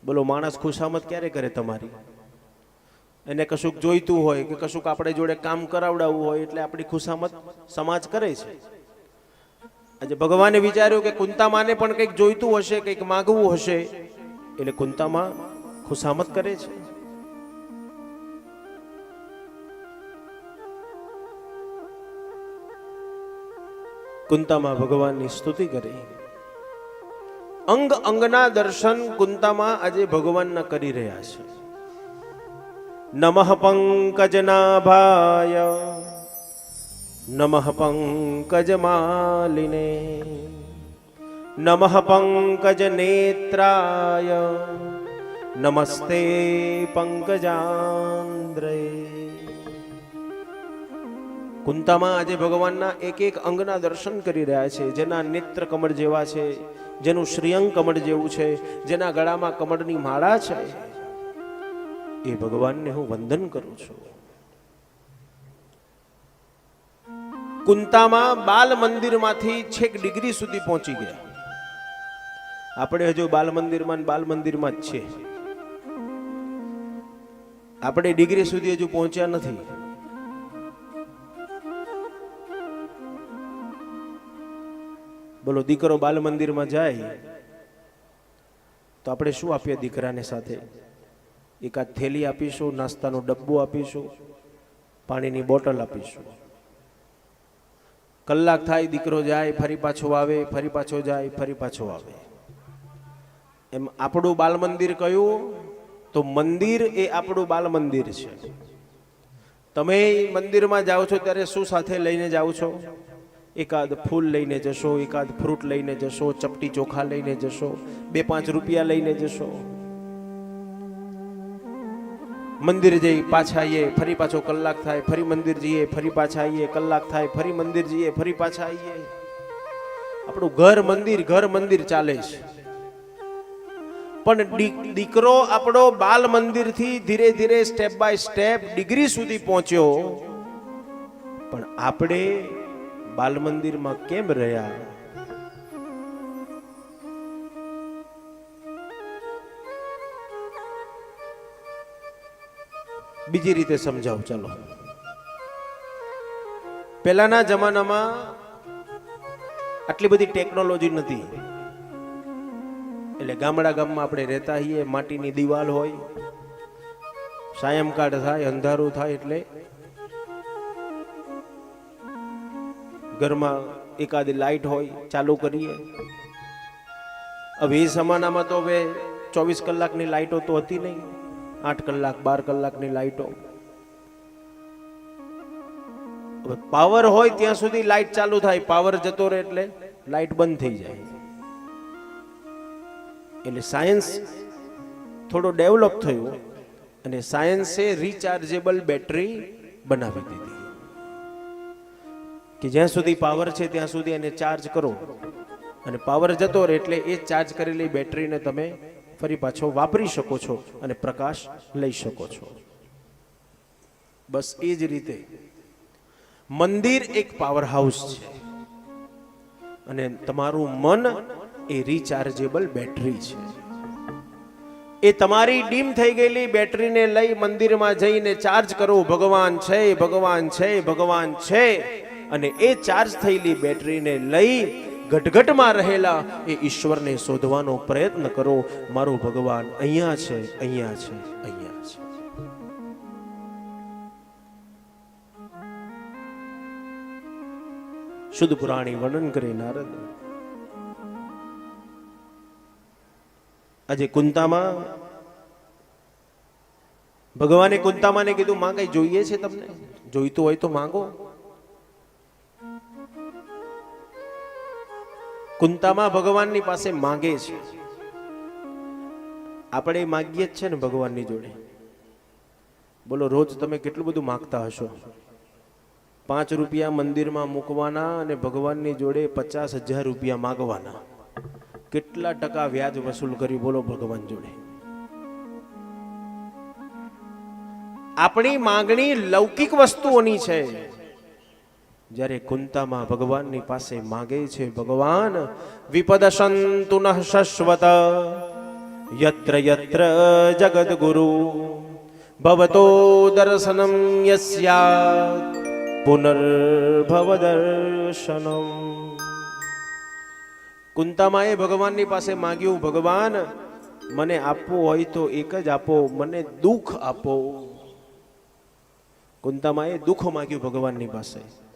બોલો માણસ ખુશામત ક્યારે કરે તમારી? એને કશુંક જોઈતું હોય કે કશુંક આપણે જોડે કામ કરાવડાવવું હોય એટલે આપણી ખુશામત સમાજ કરે છે. આજે ભગવાને વિચાર્યું કે કુંતામાને પણ કંઈક જોઈતું હશે, કંઈક માગવું હશે, એટલે કુંતામા ખુશામત કરે છે. કુંતામા ભગવાનની સ્તુતિ કરી. અંગ અંગના દર્શન કુંતામા આજે ભગવાનના કરી રહ્યા છે. નમઃ પંકજનાભાય નમઃ પંકજમાલિને નમઃ પંકજનેત્રાય નમસ્તે પંકજાંદ્રે. કુંતામા આજે ભગવાનના એક એક અંગના દર્શન કરી રહ્યા છે. જેના નેત્ર કમળ જેવા છે, જેનું શ્રીઅંગ કમળ જેવું છે, જેના ગળામાં કમળની માળા છે, એ ભગવાનને હું વંદન કરું છું. કુંતામા બાલ મંદિરમાંથી છેક ડિગ્રી સુધી પહોંચી ગયા. આપણે હજુ બાલ મંદિરમાં જ છે. આપણે ડિગ્રી સુધી હજુ પહોંચ્યા નથી. બોલો દીકરો બાલ મંદિરમાં જાય તો આપણે શું આપીએ દીકરાને સાથે? એકાદ થેલી આપીશું, નાસ્તાનું ડબ્બું આપીશું, પાણીની બોટલ આપીશું. કલાક થાય, દીકરો જાય, ફરી પાછો આવે, ફરી પાછો જાય, ફરી પાછો આવે. એમ આપણું બાલ મંદિર કયું? તો મંદિર એ આપણું બાલ મંદિર છે. તમે મંદિરમાં જાઓ છો ત્યારે શું સાથે લઈને જાઓ છો? એકાદ ફૂલ લઈને જશો, એકાદ ફ્રૂટ લઈને જશો, ચપટી ચોખા લઈને જશો, 2-5 રૂપિયા લઈને જશો. મંદિર જઈ પાછા આવીએ, ફરી પાછો કલાક થાય, ફરી મંદિર જઈએ, ફરી પાછા આવીએ, કલાક થાય, ફરી મંદિર જઈએ, ફરી પાછા આવીએ. આપણું ઘર મંદિર ચાલે છે. પણ દીકરો આપણો બાલ મંદિર થી ધીરે ધીરે સ્ટેપ બાય સ્ટેપ ડિગ્રી સુધી પહોંચ્યો. પણ આપણે બાલ મંદિરમાં કેમ રહ્યા? બીજી રીતે સમજાવું ચાલો. પહેલાના જમાનામાં આટલી બધી ટેકનોલોજી નથી. એટલે ગામમાં આપણે રહેતા હોઈએ, માટીની દિવાલ હોય, સાયંકાળ થાય, અંધારું થાય એટલે ઘરમાં એકાદી લાઈટ હોય, ચાલુ કરીએ. હવે એ જમાનામાં તો હવે 24 કલાકની લાઈટો તો હતી નહીં, 8 કલાક 12 કલાકની લાઈટો. હવે પાવર હોય ત્યાં સુધી લાઈટ ચાલુ થાય, પાવર જતો રહે એટલે લાઈટ બંધ થઈ જાય. એટલે સાયન્સ થોડો ડેવલપ થયું અને સાયન્સે રિચાર્જેબલ બેટરી બનાવી દીધી કે જ્યાં સુધી પાવર છે ત્યાં સુધી એને ચાર્જ કરો અને પાવર જતો રહે એટલે એ ચાર્જ કરેલી બેટરીને તમે ફરી પાછો વાપરી શકો છો અને પ્રકાશ લઈ શકો છો. બસ એ જ રીતે મંદિર એક પાવર હાઉસ છે અને તમારું મન એ રિચાર્જેબલ બેટરી છે. એ તમારી ડીમ થઈ ગયેલી બેટરીને લઈ મંદિરમાં જઈને ચાર્જ કરો. ભગવાન છે, ભગવાન છે, ભગવાન છે. અને એ ચાર્જ થયેલી બેટરીને લઈ ઘટઘટમાં રહેલા એ ઈશ્વરને શોધવાનો પ્રયત્ન કરો. મારો ભગવાન અહીંયા છે, અહીંયા છે, અહીંયા છે. શુદ્ધ પુરાણી વર્ણન કરે નારદ. આજે કુંતામાં ભગવાને કુંતામાને કીધું, માં કઈ જોઈએ છે તમને? જોઈતું હોય તો માંગો. કુંતામાં ભગવાનની પાસે માંગે છે. આપણે માંગીએ જ છે ને ભગવાનની જોડે. બોલો રોજ તમે કેટલું બધું માંગતા હશો? 5 રૂપિયા મંદિરમાં મૂકવાના અને ભગવાનની જોડે 50,000 રૂપિયા માંગવાના. કેટલા ટકા વ્યાજ વસૂલ કરી બોલો ભગવાન જોડે? આપણી માંગણી લૌકિક વસ્તુઓની છે. જ્યારે કુંતામાં ભગવાનની પાસે માંગે છે, ભગવાન વિપદશંતુ નઃ શશ્વત યત્ર યત્ર જગદ્ગુરુ ભવતો દર્શનમ યસ્યાત પુનર્ભવ દર્શનમ. કુંતામાએ ભગવાનની પાસે માંગ્યું, ભગવાન મને આપવું હોય તો એક જ આપો, મને દુઃખ આપો. કુંતામાએ દુઃખ માંગ્યું ભગવાનની પાસે.